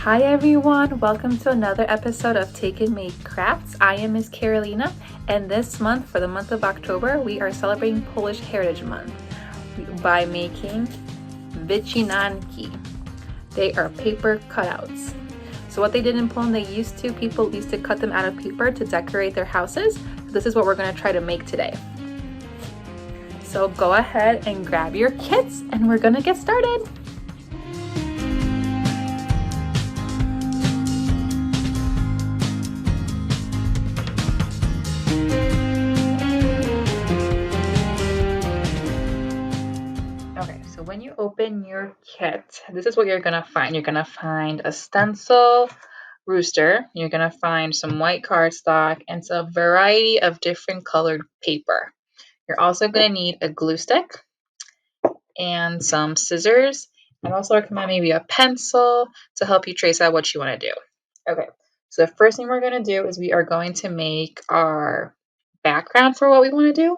Hi everyone, welcome to another episode of Take and Make Crafts. I am Miss Karolina, and this month, for the month of October, we are celebrating Polish Heritage Month by making Wycinanki. They are paper cutouts. So what they did in Poland, people used to cut them out of paper to decorate their houses. This is what we're going to try to make today. So go ahead and grab your kits and we're going to get started. So when you open your kit, this is what you're going to find. You're going to find a stencil rooster. You're going to find some white cardstock and a variety of different colored paper. You're also going to need a glue stick and some scissors. I'd also recommend maybe a pencil to help you trace out what you want to do. Okay, so the first thing we're going to do is we are going to make our background for what we want to do.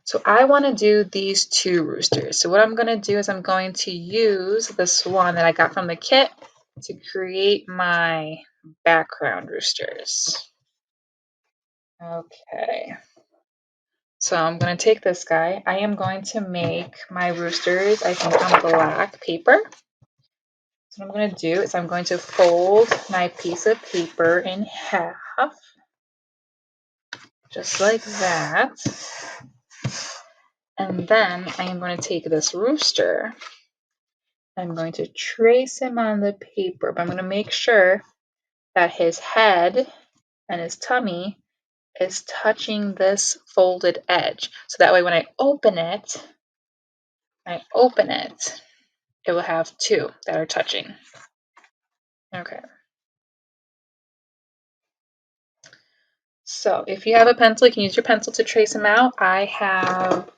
So I want to do these two roosters. So what I'm going to do is I'm going to use this one that I got from the kit to create my background roosters. Okay. So I'm going to take this guy. I am going to make my roosters, I think, on black paper. So what I'm going to do is I'm going to fold my piece of paper in half, just like that. And then I am going to take this rooster. I'm going to trace him on the paper, but I'm going to make sure that his head and his tummy is touching this folded edge. So that way when I open it, it will have two that are touching. Okay. So if you have a pencil, you can use your pencil to trace them out. I have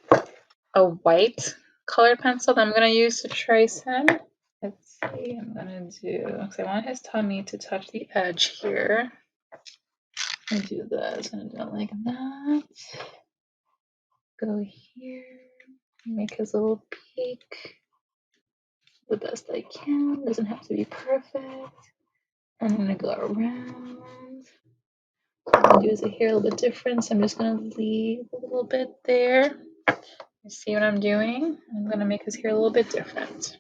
a white colored pencil that I'm going to use to trace him. Let's see, I'm going to do, because I want his tummy to touch the edge here. I'm going to do this, I'm going to do it like that. Go here, make his little peak the best I can. Doesn't have to be perfect. I'm going to go around. What I'm going to do is the hair a little bit different, so I'm just going to leave a little bit there. You see what I'm doing? I'm going to make his hair a little bit different.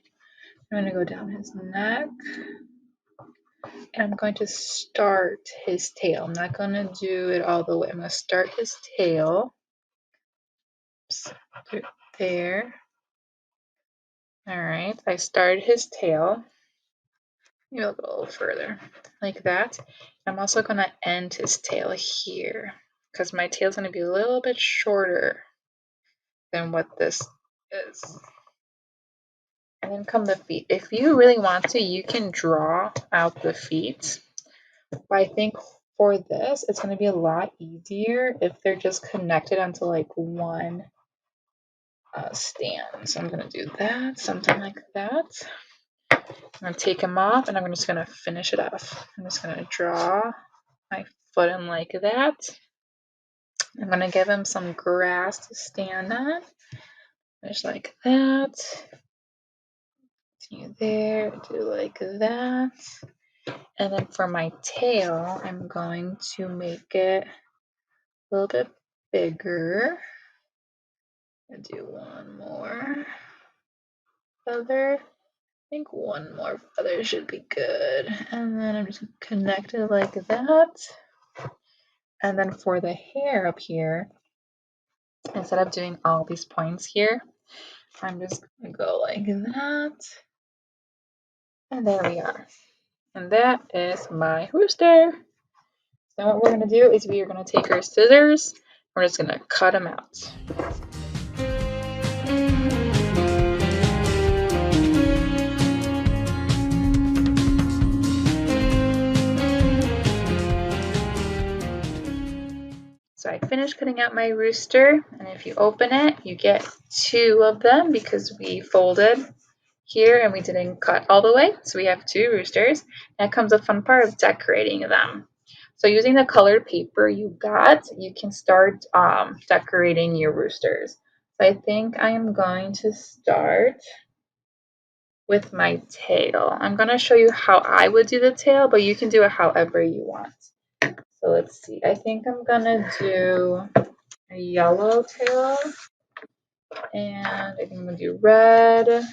I'm going to go down his neck. And I'm going to start his tail. I'm not going to do it all the way. I'm going to start his tail. There. All right. I started his tail. Maybe I'll go a little further. Like that. I'm also going to end his tail here. Because my tail is going to be a little bit shorter than what this is. And then come the feet. If you really want to, you can draw out the feet. But I think for this, it's going to be a lot easier if they're just connected onto like one stand. So I'm going to do that, something like that. I'm going to take them off and I'm just going to finish it off. I'm just going to draw my foot in like that. I'm going to give him some grass to stand on. Just like that. Continue there, do like that. And then for my tail, I'm going to make it a little bit bigger. I'll do one more feather. I think one more feather should be good. And then I'm just going to connect it like that. And then for the hair up here, instead of doing all these points here, I'm just going to go like that. And there we are. And that is my rooster. So what we're going to do is we are going to take our scissors. We're just going to cut them out. So I finished cutting out my rooster, and if you open it, you get two of them because we folded here and we didn't cut all the way. So we have two roosters, and it comes a fun part of decorating them. So using the colored paper you got, you can start decorating your roosters. So I think I am going to start with my tail. I'm going to show you how I would do the tail, but you can do it however you want. So let's see. I think I'm going to do a yellow tail, and I think I'm going to do red,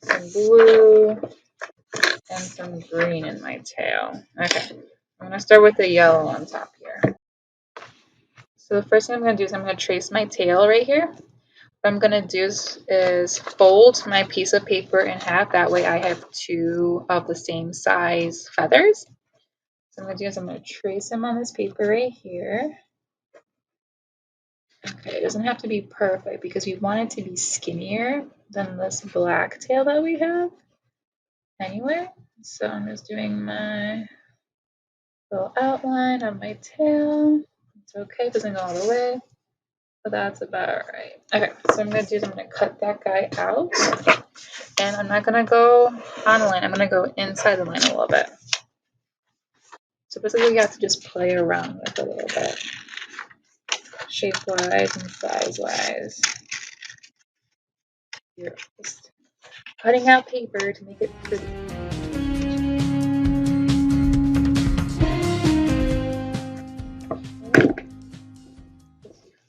some blue, and some green in my tail. Okay, I'm going to start with the yellow on top here. So the first thing I'm going to do is I'm going to trace my tail right here. What I'm going to do is fold my piece of paper in half. That way I have two of the same size feathers. So I'm going to do is I'm going to trace them on this paper right here. Okay, it doesn't have to be perfect because we want it to be skinnier than this black tail that we have anyway. So I'm just doing my little outline on my tail. It's okay, it doesn't go all the way, but that's about right. Okay, so I'm going to do is I'm going to cut that guy out, and I'm not going to go on the line, I'm going to go inside the line a little bit. So basically you have to just play around with it a little bit, shape-wise and size-wise. You're just cutting out paper to make it pretty.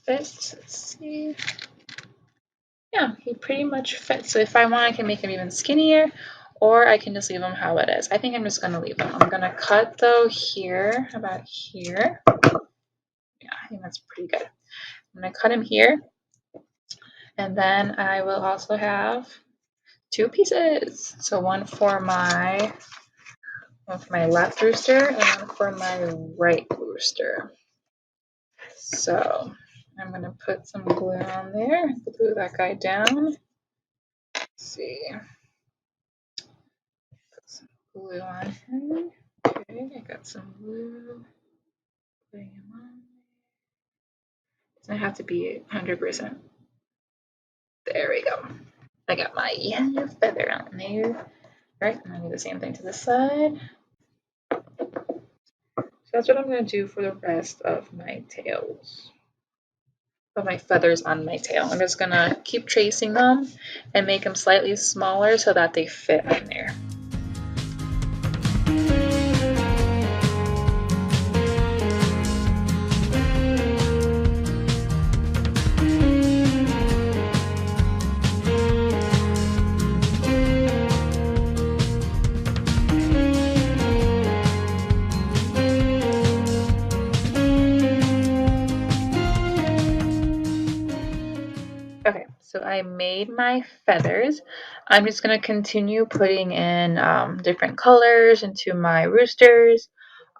Let's see. Yeah, he pretty much fits. So if I want, I can make him even skinnier, or I can just leave him how it is. I think I'm just going to leave him. I'm going to cut, though, here, about here. Yeah, I think that's pretty good. I'm going to cut him here, and then I will also have two pieces. So one for my left rooster and one for my right rooster. So I'm going to put some glue on there, glue that guy down. Let's see. Put some glue on him. Okay, I got some glue. Putting him on. It doesn't have to be 100%. There we go. I got my yellow feather on there. Right, I'm going to do the same thing to the side. So that's what I'm going to do for the rest of my tails. Of my feathers on my tail. I'm just going to keep tracing them and make them slightly smaller so that they fit on there. Okay, so I made my feathers. I'm just going to continue putting in different colors into my roosters.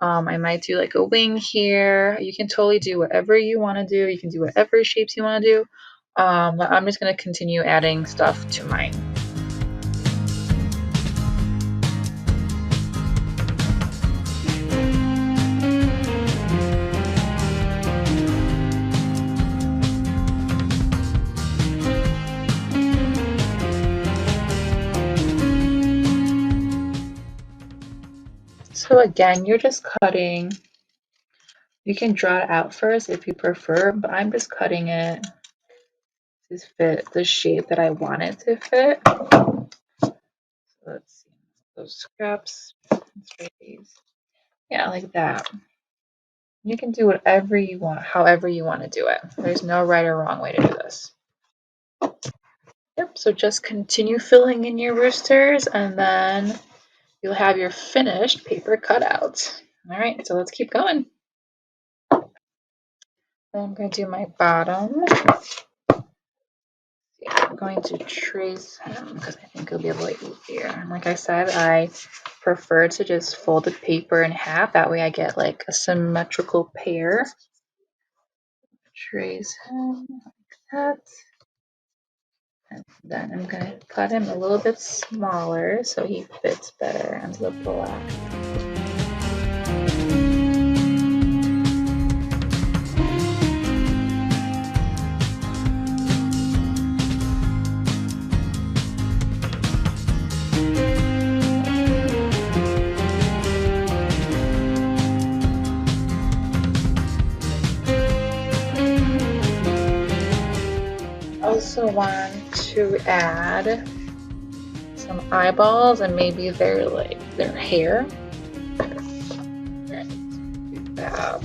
I might do like a wing here. You can totally do whatever you want to do. You can do whatever shapes you want to do. But I'm just going to continue adding stuff to mine. So again, you're just cutting. You can draw it out first if you prefer, but I'm just cutting it to fit the shape that I want it to fit. So let's see, those scraps. Let's try these. Yeah, like that. You can do whatever you want, however you want to do it. There's no right or wrong way to do this. Yep, so just continue filling in your roosters, and then you'll have your finished paper cutout. All right, so let's keep going. Then I'm going to do my bottom. I'm going to trace him because I think it'll be a little easier. And like I said, I prefer to just fold the paper in half. That way I get like a symmetrical pair. Trace him like that. And then I'm going to cut him a little bit smaller so he fits better onto the black. Also want to add eyeballs and maybe their hair. Right, do that.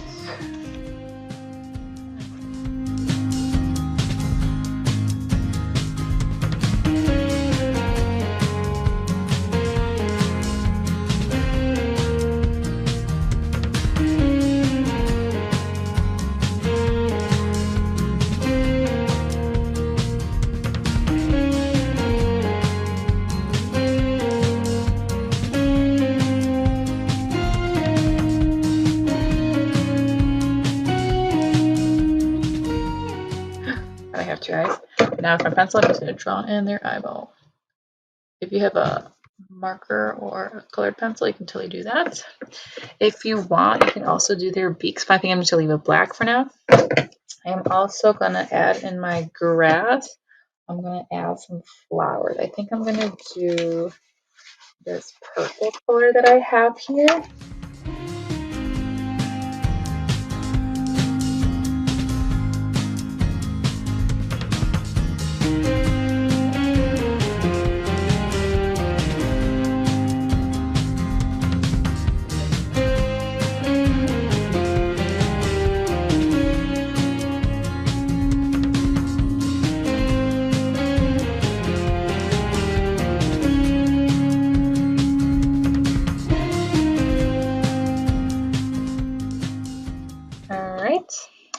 I have two eyes. Now with my pencil, I'm just going to draw in their eyeball. If you have a marker or a colored pencil, you can totally do that. If you want, you can also do their beaks, but I think I'm just going to leave it black for now. I'm also going to add in my grass, I'm going to add some flowers. I think I'm going to do this purple color that I have here.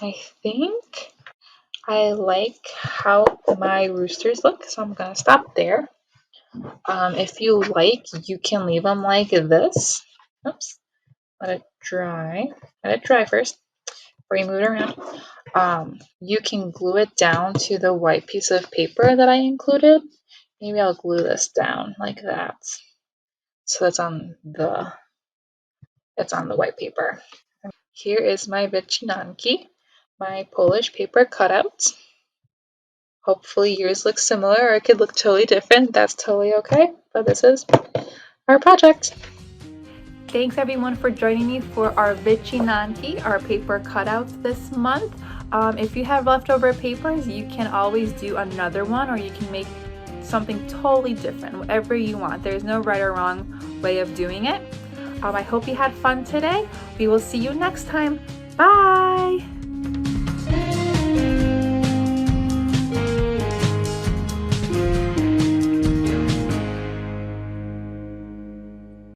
I think I like how my roosters look, so I'm gonna stop there. If you like, you can leave them like this. Oops, let it dry. Let it dry first before you move it around. You can glue it down to the white piece of paper that I included. Maybe I'll glue this down like that, so it's on the white paper. Here is my Wycinanki, my Polish paper cutouts. Hopefully yours looks similar, or it could look totally different. That's totally okay, but this is our project. Thanks everyone for joining me for our Wycinanki, our paper cutouts this month. If you have leftover papers, you can always do another one, or you can make something totally different, whatever you want. There's no right or wrong way of doing it. I hope you had fun today. We will see you next time. Bye!